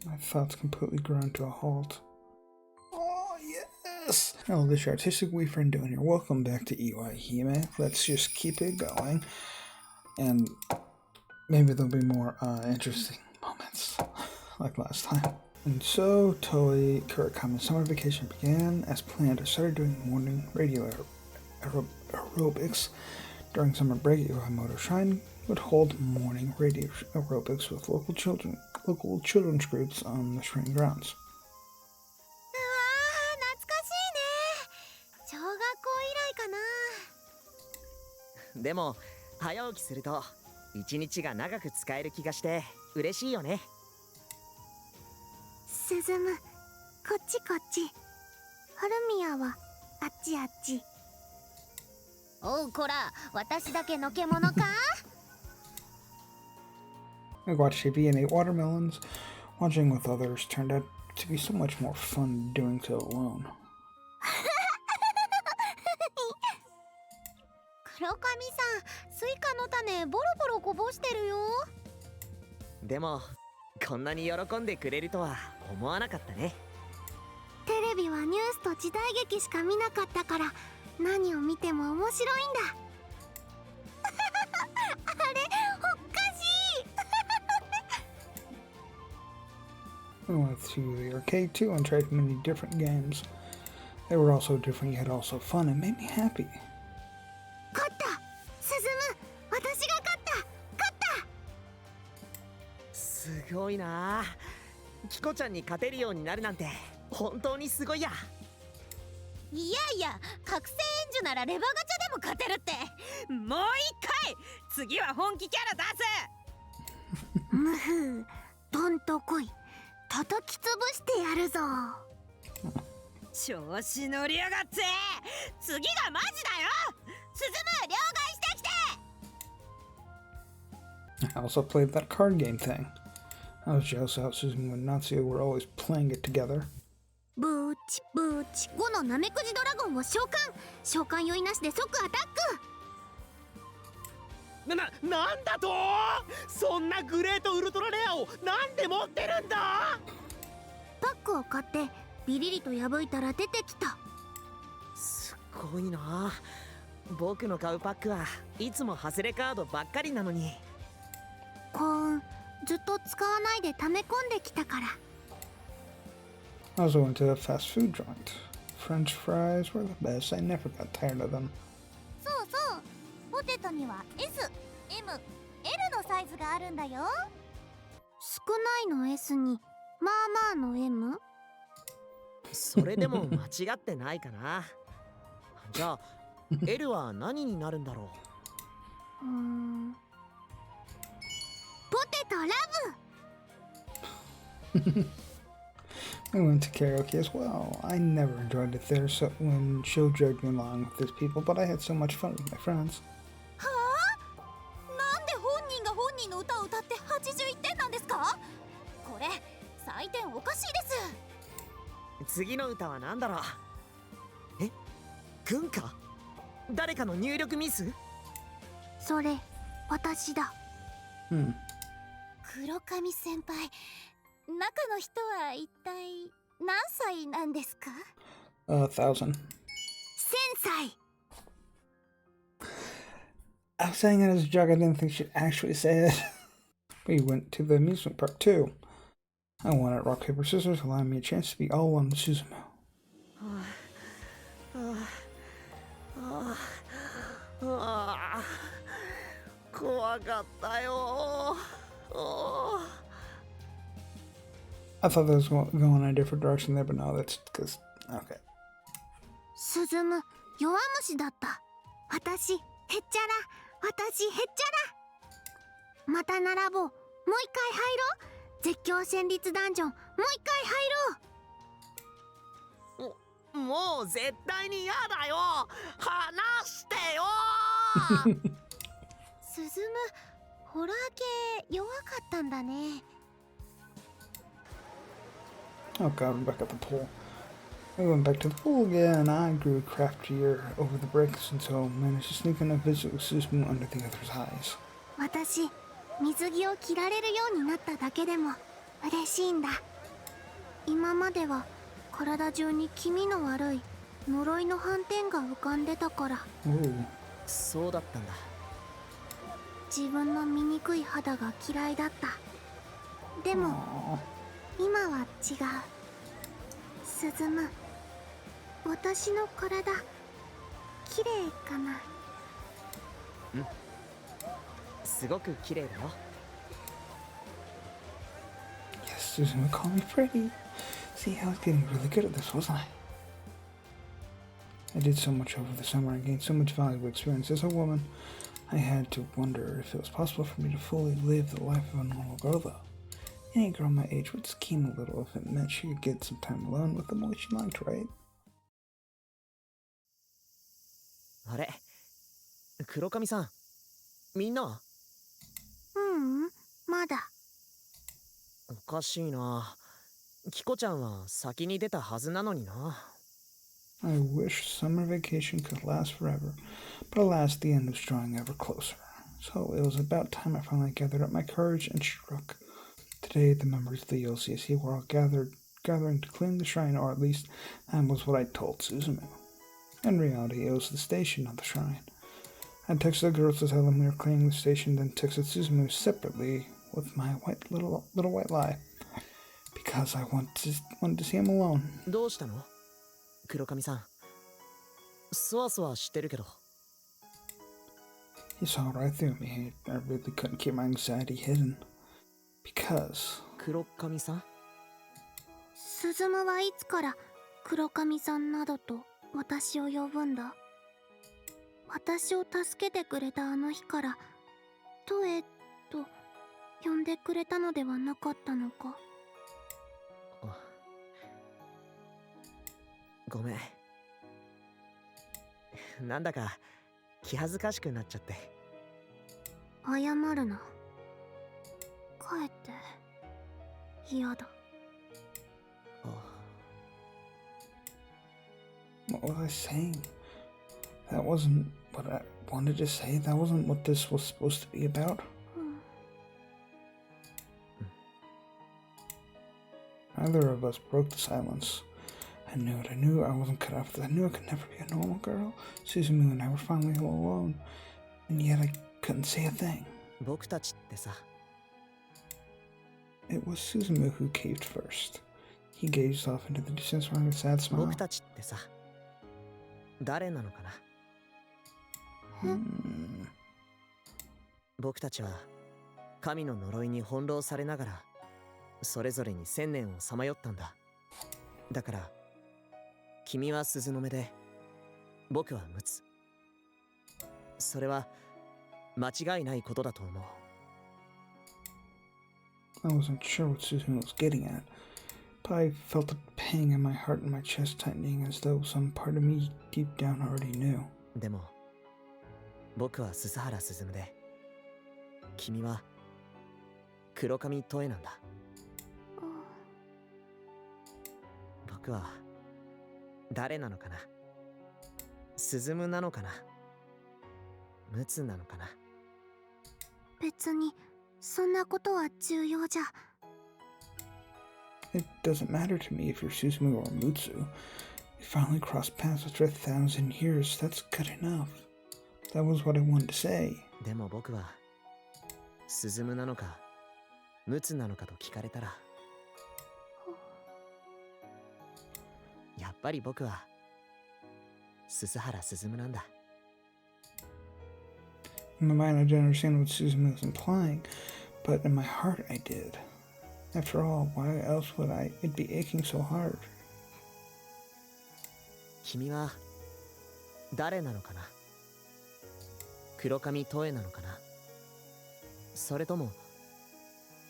My thoughts completely ground to a halt. Oh, yes! Hello, this is your artistic boyfriend doing here. Welcome back to Iwaihime. Let's just keep it going. And maybe there'll be more interesting moments like last time. And so, Toei Kurakami's summer vacation began. As planned, I started doing morning radio aerobics. During summer break, Iwaimoto Shrine would hold morning radio aerobics with local children's groups on the shrine grounds. でも早起きすると一日が長く使える気がして嬉しいよね。進む、こっちこっち。ハルミヤはあっちあっち。おうこら、私だけのけ者かI watched TV and ate watermelons. Watching with others turned out to be so much more fun than doing so alone. 黒髪さん、スイカの種ボロボロこぼしてるよ。でもこんなに喜んでくれるとは思わなかったね。テレビはニュースと時代劇しか見なかったから何を見ても面白いんだ。あれ、おかしい。We went to the arcade too and tried many different games. They were all so different yet also fun and made me happy. 勝った、進む、私が勝った、勝った。すごいな。キコちゃんに勝てるようになるなんて本当にすごいや。いやいや、覚醒援助ならレバガチャでも勝てるって。もう一回、次は本気キャラ出す。むふ、どんとこい、叩き潰してやるぞ。調子乗りやがって。次がマジだよ。進む、両替してきて。 I also played that card game thing. I was jealous how Susan and Natsuo were always playing it together. ブーチブーチ5のナメクジドラゴンを召喚酔いなしで即アタック。なんだと。そんなグレートウルトラレアをなんで持ってるんだ。パックを買ってビリリと破いたら出てきた。すごいな。僕の買うパックはいつも外れカードばっかりなのに。幸運、ずっと使わないで溜め込んできたから。I also went to a fast food joint. French fries were the best. I never got tired of them. そうそう、ポテトには S、M、L のサイズがあるんだよ。少ないの S にまあまあの M？ それでも間違ってないかな。じゃあ L は何になるんだろう。ポテトラブ。We went to karaoke as well. I never enjoyed it there when Joe dragged me along with his people, but I had so much fun with my friends. はあ？なんで本人が本人の歌を歌って81点なんですか？これ採点おかしいです。次の歌は何だろう。え、軍か？誰かの入力ミス？それ私だ。黒髪先輩、中の人は一体何歳なんですか？1,000. 1000歳。 I was saying it as a joke. I didn't think she'd actually say it. We went to the amusement park too. I won at rock, paper, scissors, allowing me a chance to be all one with Suzumu. 怖かったよ。I thought that was going in a different direction there, but no, that's because okay. 鈴む弱虫だった。私へっちゃら、私へっちゃら。また並ぼう。もう一回入ろう。絶叫戦慄ダンジョン、もう一回入ろう。もう絶対に嫌だよ。話してよ。鈴む、ホラー系弱かったんだね。Oh god, we're back at the pool. We went back to the pool again. I grew craftier over the breaks and so managed to sneak in a visit with Suzumu under the other's eyes. 私、水着を着られるようになっただけでも嬉しいんだ。今までは体中に気味の悪い呪いの斑点が浮かんでたから。 Ooh. そうだったんだ。自分の醜い肌が嫌いだった。でも Aw. 今は違う。進む、私の体綺麗かな？すごく綺麗だよ。 Yes, Suzumu called me pretty. See, I was getting really good at this, wasn't I? I did so much over the summer and gained so much valuable experience as a woman. I had to wonder if it was possible for me to fully live the life of a normal girl, though. Any girl my age would scheme a little if it meant she could get some time alone with the boy she liked, right? あれ、黒髪さん、みんなまだ。おかしいな。キコちゃんは先に出たはずなのにな。 I wish summer vacation could last forever, but alas, the end was drawing ever closer. So it was about time I finally gathered up my courage and struck. Today, the members of the LCSC were all gathering to clean the shrine, or at least that was what I told Suzumu. In reality, it was the station, not the shrine. I texted the girls to tell them we were cleaning the station, then texted Suzumu separately with my little white lie, because I wanted to see him alone. どうしたの？黒髪さん。そわそわしてるけど。 He saw right through me. I really couldn't keep my anxiety hidden. Because 黒髪さん？鈴むはいつから黒髪さんなどと私を呼ぶんだ？私を助けてくれたあの日からトエと呼んでくれたのではなかったのか？ごめん。なんだか気恥ずかしくなっちゃって。謝るな。かえって嫌だ。what was I saying? That wasn't what I wanted to say. That wasn't what this was supposed to be about. Neither of us broke the silence. I knew it. I knew I wasn't cut out for this. I knew I could never be a normal girl. Suzumu and I were finally all alone. And yet I couldn't say a thing. 僕たちってさ。 It was Suzumu who caved first. He gazed off into the distance with a sad smile. 僕たちってさ。誰なのかな？ 僕たちは神の呪いに翻弄されながらそれぞれに1000年をさまよったんだ。だから君は鈴の目で僕は陸奥。それは間違いないことだと思う。 I wasn't sure what Suzumu was getting at, but I felt a pang in my heart and my chest tightening as though some part of me deep down already knew. でも僕は鈴原鈴で君は黒髪トエなんだ。僕は誰なのかな？鈴なのかな？陸奥なのかな？別にそんなことは重要じゃ。 It doesn't matter to me if you're Suzumu or Mutsu. We finally crossed paths after 1,000 years. That's good enough. That was what I wanted to say. でも僕は鈴なのか陸奥なのかと聞かれたらやっぱり僕は鈴原鈴なんだ。 In my mind, I didn't understand what Suzumu was implying, but in my heart, I did. After all, why else would it be aching so hard? 君は誰なのかな？黒髪トエなのかな？それとも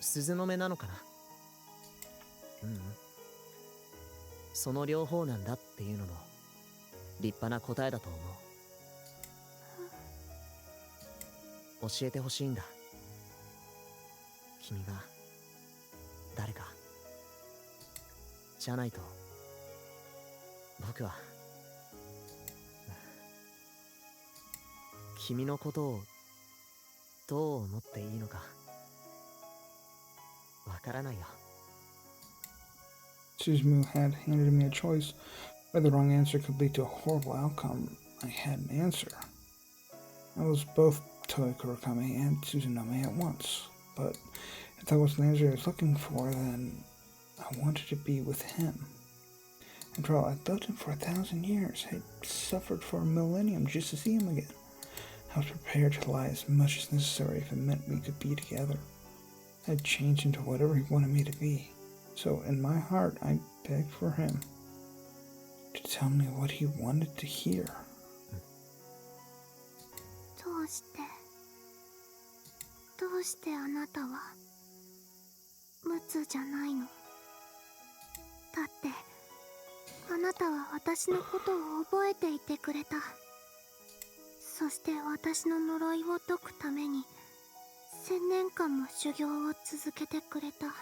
鈴の目なのかな？その両方なんだっていうのも立派な答えだと思う。教えてほしいんだ。君が誰か。じゃないと僕は君のことをどう思っていいのかわからないよ。Suzumu had handed me a choice. Where the wrong answer could lead to a horrible outcome, I had an answer. I was both Toei Kurokame and Suzunome at once, but if that wasn't the answer I was looking for, then I wanted to be with him. After all, I'd loved him for 1,000 years. I'd suffered for a millennium just to see him again. I was prepared to lie as much as necessary if it meant we could be together. I'd change into whatever he wanted me to be. So in my heart, I begged for him to tell me what he wanted to hear. どうしてあなたはムツじゃないの？だってあなたは私のことを覚えていてくれた。そして私の呪いを解くために1000年間も修行を続けてくれた。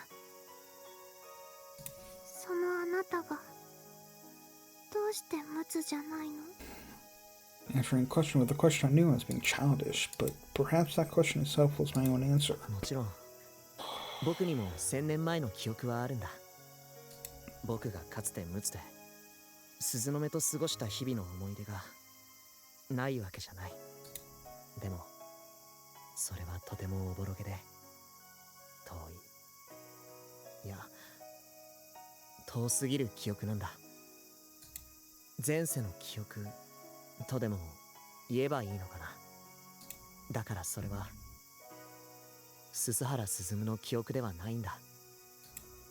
そのあなたがどうしてムツじゃないの？ Answering a question with a question I knew I was being childish, but perhaps that question itself was my own answer. もちろん僕にも1000年前の記憶はあるんだ。僕がかつて陸奥で鈴の目と過ごした日々の思い出がないわけじゃない。でもそれはとてもおぼろげで遠い、いや遠すぎる記憶なんだ。前世の記憶とでも言えばいいのかな。だからそれは鈴原鈴の記憶ではないんだ。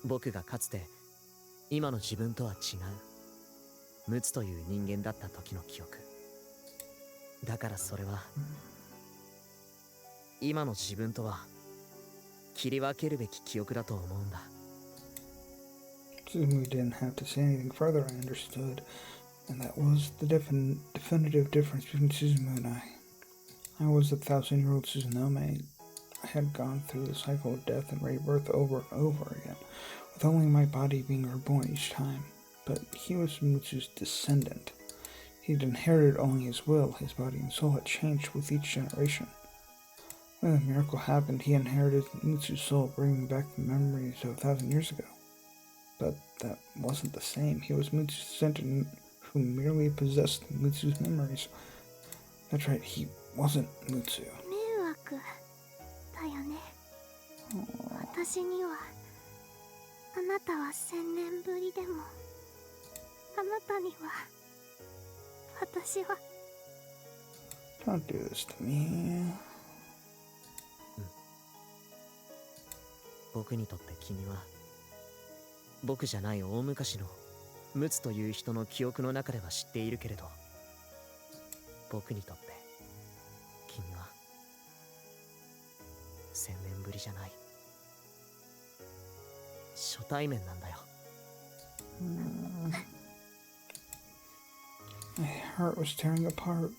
僕がかつて今の自分とは違う陸奥という人間だった時の記憶だから、それは今の自分とは切り分けるべき記憶だと思うんだ。 Suzumu didn't have to say anything further. I understood, and that was the definitive difference between Suzumu and I. I was the 1,000-year-old Suzunome. I had gone through the cycle of death and rebirth over and over again, with only my body being reborn each time. But he was Mutsu's descendant. He had inherited only his will. His body and soul had changed with each generation. When the miracle happened, he inherited Mutsu's soul, bringing back the memories of 1,000 years ago. But that wasn't the same. He was Mutsu's descendant who merely possessed Mutsu's memories. That's right, he wasn't Mutsu. 迷惑だよね。私にはあなたは1000年ぶりでもあなたには私は Don't do this to me. 僕にとって君は僕じゃない大昔の陸奥という人の記憶の中では知っているけれど、僕にとって君は1000年ぶりじゃない初対面なんだよ。My heart was tearing apart.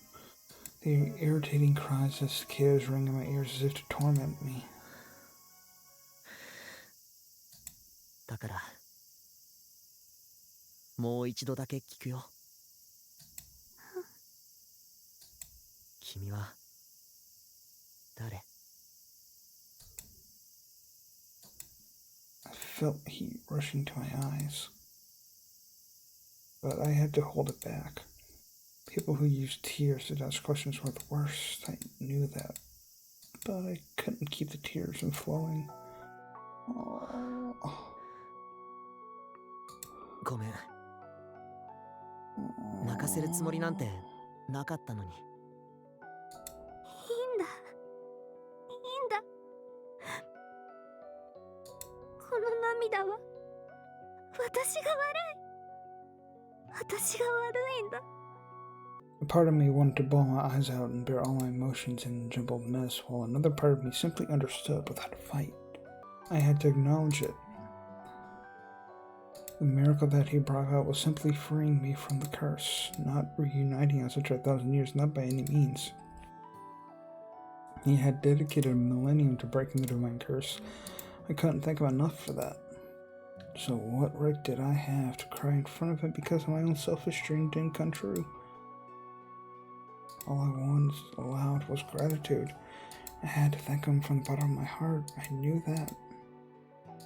The irritating cries of cicadas rang in my ears as if to torment me. だからもう一度だけ聞くよ。君は誰？ I felt heat rushing to my eyes, but I had to hold it back. People who used tears to ask questions were the worst. I knew that, but I couldn't keep the tears from flowing. Oh. ごめん。泣かせるつもりなんてなかったのに。いいんだこの涙は私が悪いんだ。 A part of me wanted to bawl my eyes out and bear all my emotions in a jumbled mess, while another part of me simply understood without a fight. I had to acknowledge it. The miracle that he brought about was simply freeing me from the curse, not reuniting us after 1,000 years, not by any means. He had dedicated a millennium to breaking the divine curse. I couldn't think of enough for that. So what right did I have to cry in front of him because my own selfish dream didn't come true? All I wanted aloud was gratitude. I had to thank him from the bottom of my heart. I knew that.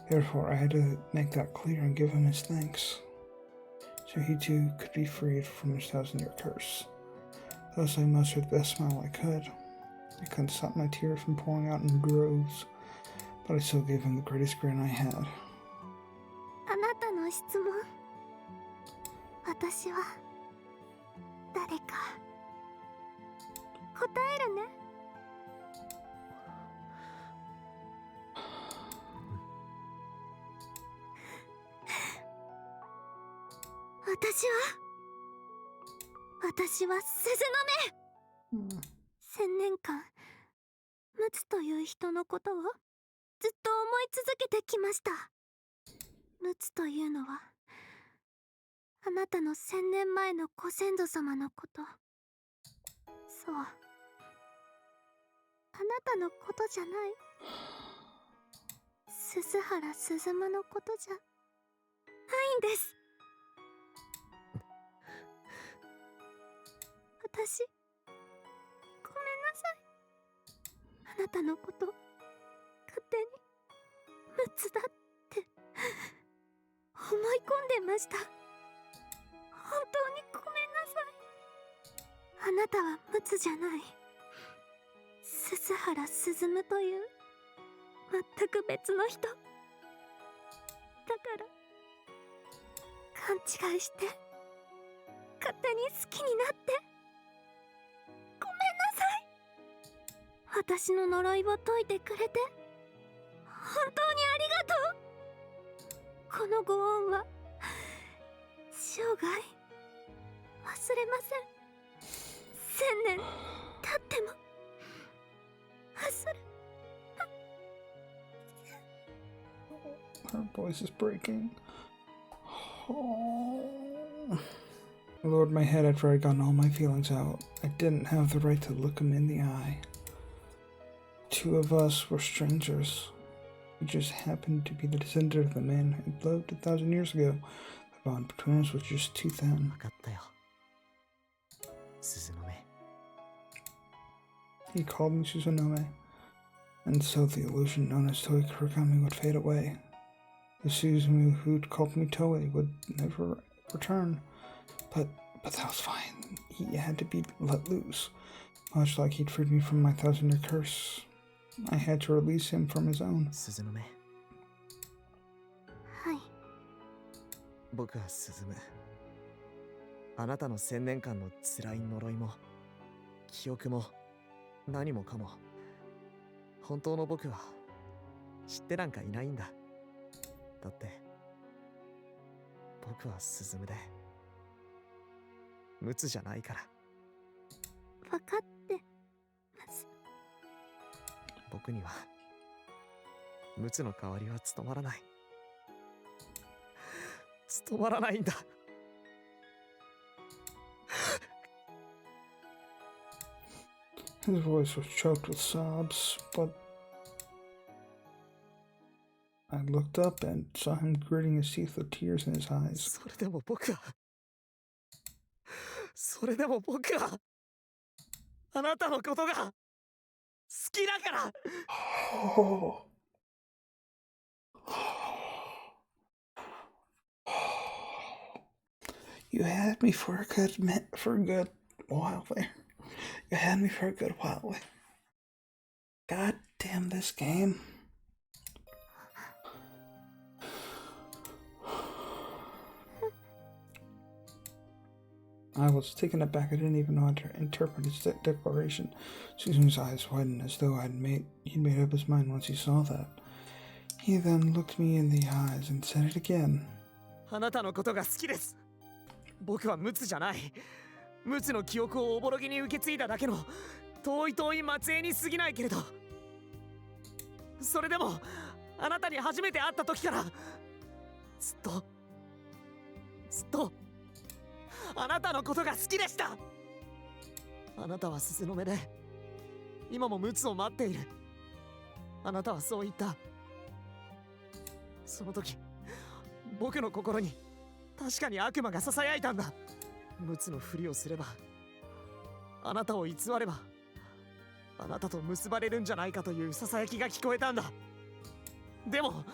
Therefore, I had to make that clear and give him his thanks, so he too could be freed from his 1,000-year curse. Thus, I mustered the best smile I could. I couldn't stop my tears from pouring out in droves, but I still gave him the greatest grin I had. あなたの質問、私は誰か答えるね。私は鈴の目。1000年間ムツという人のことをずっと思い続けてきました。ムツというのはあなたの1000年前のご先祖様のこと。そう、あなたのことじゃない。鈴原鈴夢のことじゃないんです。私、ごめんなさい。あなたのこと勝手にムツだって思い込んでました。本当にごめんなさい。あなたはムツじゃない。鈴原鈴夢という全く別の人だから、勘違いして勝手に好きになってごめんなさい。私の呪いを解いてくれて本当にありがとう。このご恩は生涯忘れません。1000年経っても忘れ。Her voice is breaking. Oh. I lowered my head after I'd gotten all my feelings out. I didn't have the right to look him in the eye. Two of us were strangers. We just happened to be the descendant of the man who lived 1,000 years ago. The bond between us was just too thin. 分かったよ。鈴の目。He called me Susanome, and so the illusion known as Toei Kurigami would fade away. The Suzumu who'd called me Toei would never return. But that was fine. He had to be let loose. Much like he'd freed me from my 1,000-year curse. I had to release him from his own. 鈴の目。はい。僕は鈴夢。あなたの1000年間の辛い呪いも記憶も何もかも、本当の僕は知ってなんかいないんだ。だって僕は鈴夢でムツじゃないから。分かってます。僕にはムツの代わりは務まらない。務まらないんだ。His voice was choked with sobs, but I looked up and saw him gritting his teeth with tears in his eyes. それでも僕はあなたのことが好きだから。You had me for a good while there. You had me for a good while there. God damn this game. I was taken aback. I didn't even know how to interpret his declaration. Susan's eyes widened as though he'd made up his mind once he saw that. He then looked me in the eyes and said it again. あなたのことが好きです。僕はムツじゃない。ムツの記憶をおぼろげに受け継いだだけの遠い末裔に過ぎないけれど、それでもあなたに初めて会った時からずっとあなたのことが好きでした。あなたは鈴の目で今もムツを待っている。あなたはそう言った。その時僕の心に確かに悪魔がささやいたんだ。ムツのふりをすれば、あなたを偽ればあなたと結ばれるんじゃないかというささやきが聞こえたんだ。でも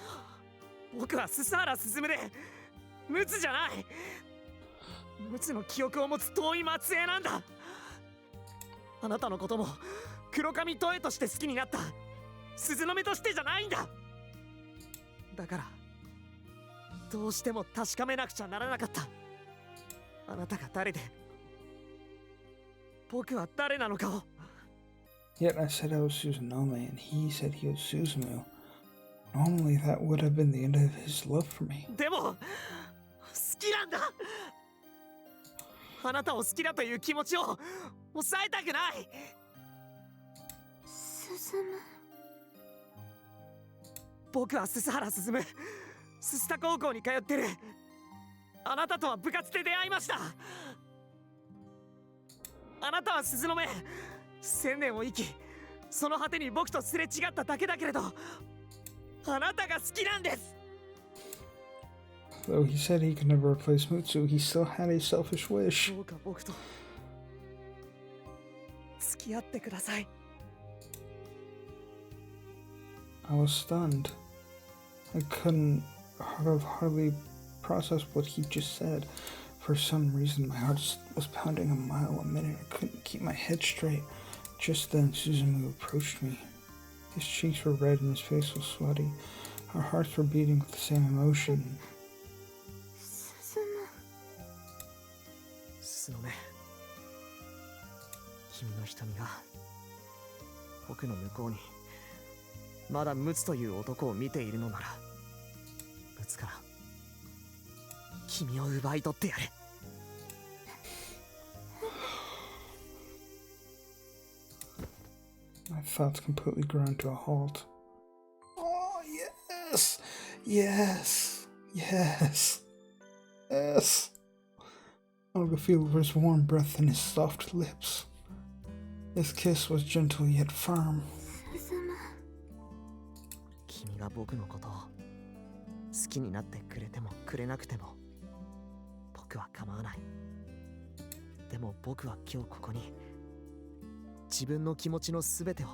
僕はス原すずむでムツじゃない。ムツの記憶を持つ遠い末裔なんだ。あなたのことも黒髪トエとして好きになった鈴の目としてじゃないんだ。だからどうしても確かめなくちゃならなかった。あなたが誰で僕は誰なのかを。 Yet I said I was Susanome, and he said he was Suzumu. Normally, that would have been the end of his love for me. でも好きなんだ。あなたを好きだという気持ちを抑えたくない。進む。僕は鈴原進む、鈴田高校に通ってる。あなたとは部活で出会いました。あなたは鈴の目、1000年を生き、その果てに僕とすれ違っただけだけれど、あなたが好きなんです。 Though he said he could never replace Mutsu, he still had a selfish wish. どうか僕と付き合ってください。 I was stunned. I couldn't hardly process what he just said. For some reason, my heart was pounding a mile a minute. I couldn't keep my head straight. Just then, Suzumu approached me. His cheeks were red and his face was sweaty. Our hearts were beating with the same emotion. 進む。鈴の目、君の瞳が僕の向こうにまだムツという男を見ているのなら、ムツから君を奪い取ってやれ。 My thoughts completely ground to a halt. Oh, yes! Yes! Yes! Yes! I could feel his warm breath in his soft lips. His kiss was gentle yet firm. 進む。君が僕のことを好きになってくれてもくれなくても僕は構わない。でも僕は今日ここに自分の気持ちのすべてを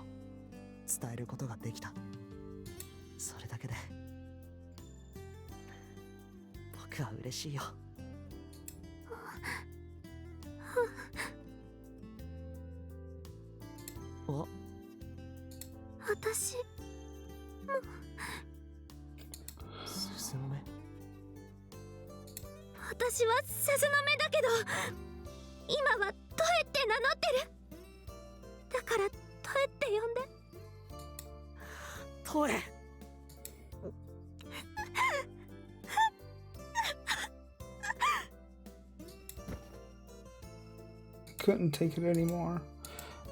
伝えることができた。それだけで僕は嬉しいよ。お、私、鈴の目。私は鈴の目だけど、今はトエって名乗ってる。だからトエって呼んで。トエ。I couldn't take it anymore.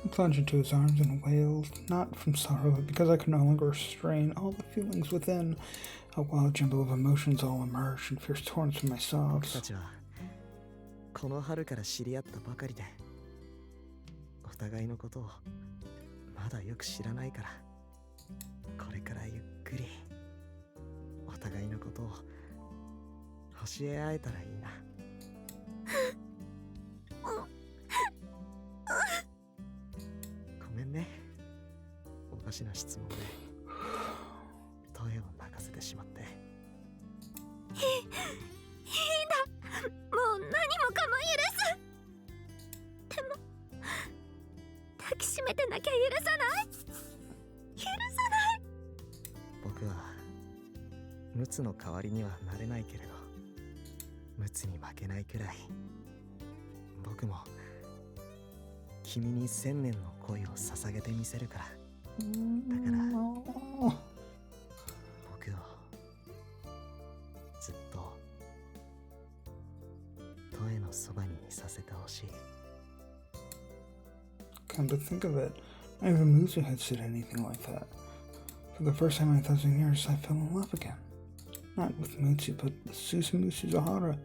I plunged into his arms and wailed, not from sorrow, but because I could no longer restrain all the feelings within. A wild jumble of emotions all emerged in fierce torrents from my 僕 sobs. たちはこの春から知り合ったばかりで、お互いのことをまだよく知らないから、これからゆっくりお互いのことを教え合えたらいいな。ごめんね、おかしな質問でトエを泣かせてしまって。いいんだ。もう何もかも許す。でも抱きしめてなきゃ許さない。許さない。僕はムツの代わりにはなれないけれど、ムツに負けないくらい僕も君に1000年の恋を捧げてみせるから。だから僕をずっとトエのそばにいさせてほしい。 Come to think of it, not even Muzu had said anything like that. For the first time in 1,000 years, I fell in love again. Not with Mutsu, but with Susumu Suzuhara.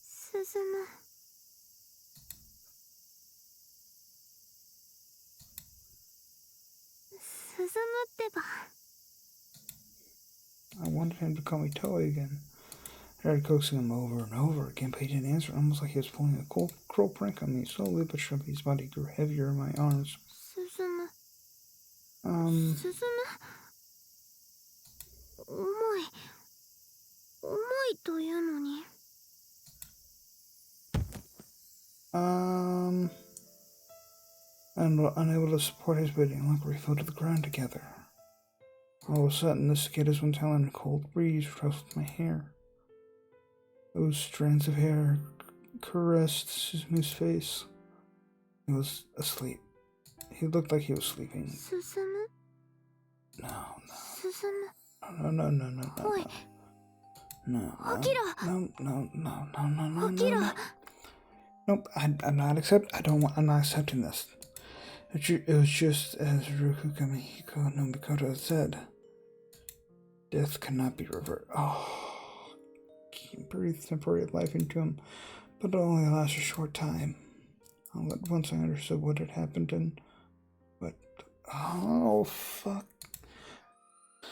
進む。進むってば。I wanted him to call me Toei again. I tried coaxing him over and over again, but he didn't answer, almost like he was pulling a cruel prank on me. Slowly but surely, his body grew heavier in my arms. 進む Um, 進む重い重いというのに and unable to support his weight any longer, we fell to the ground together. All of a sudden, the cicadas went down and a cold breeze rustled my hair. Those strands of hair caressed Suzumi's face. He was asleep. He looked like he was sleeping. 進む No, 進む no, no, no, no, no, おい no, no, 起きろ no, no, no, no, no, no, 起き no, ろ no. Nope, I'm not accepting this. It was just as Rukuka Mihiko no Mikoto said. Death cannot be reversed. Oh, he breathed temporary life into him, but it only lasted a short time. All at once I understood what had happened and what. Oh, fuck. ひ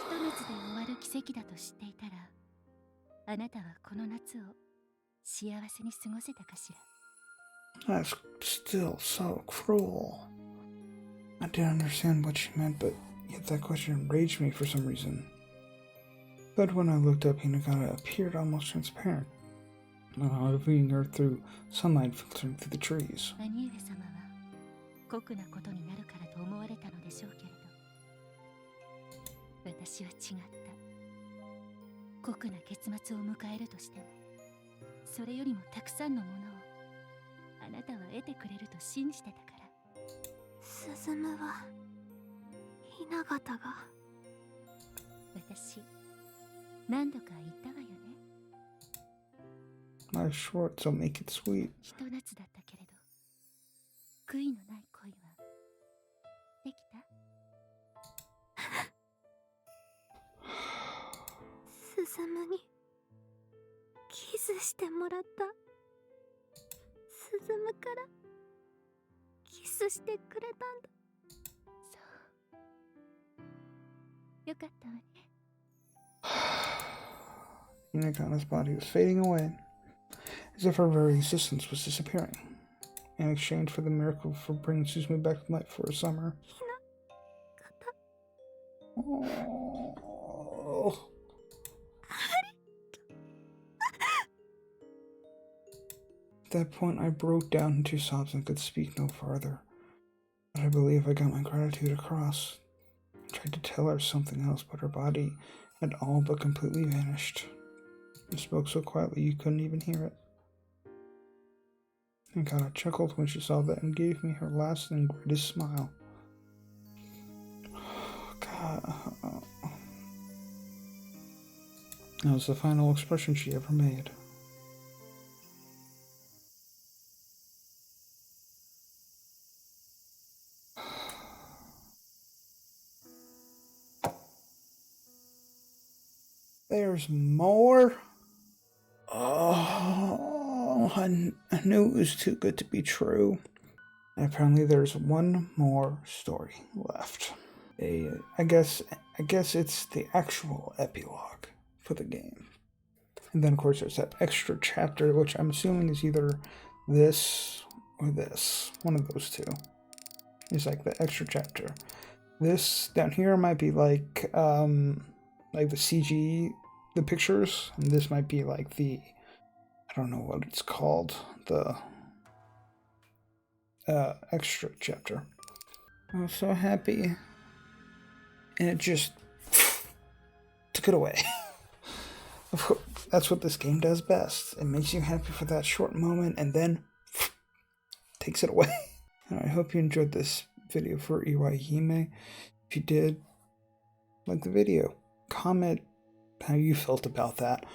と夏で終わる奇跡だと知っていたら、あなたはこの夏を幸せに過ごせたかしら。 That's still so cruel. I didn't understand what she meant, but yet that question enraged me for some reason. But when I looked up, Hinagata appeared almost transparent, viewing her through sunlight filtering through the trees. 兄上様は酷なことになるからと思われたのでしょうけれど、私は違った。酷な結末を迎えるとしても、それよりもたくさんのものをあなたは得てくれると信じてたから。進むは雛形が私何度か言ったわよね。 Life's short, so make it sweet. ひと夏だったけれど、悔いのない恋はできた？進むにキスしてもらった。進むからキスしてくれたんだ。よかったわね。Hinagata's body was fading away, as if her very existence was disappearing, in exchange for the miracle for bringing Suzumi back to life for a summer. Oh. At that point, I broke down into sobs and could speak no farther. But I believe I got my gratitude across. I tried to tell her something else, but her body had all but completely vanished. She spoke so quietly you couldn't even hear it. Hinagata chuckled when she saw that and gave me her last and greatest smile. God. That was the final expression she ever made. There's more? Oh, I knew it was too good to be true. And apparently there's one more story left. I guess it's the actual epilogue for the game. And then of course there's that extra chapter, which I'm assuming is either this or this. One of those two. It's like the extra chapter. This down here might be like the CG, the pictures, and this might be like the, I don't know what it's called, the extra chapter. I was so happy, and it just took it away. That's what this game does best. It makes you happy for that short moment, and then takes it away. And I hope you enjoyed this video for Iwaihime. If you did, like the video, comment how you felt about that,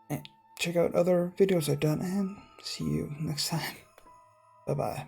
and check out other videos I've done, and see you next time. Bye bye.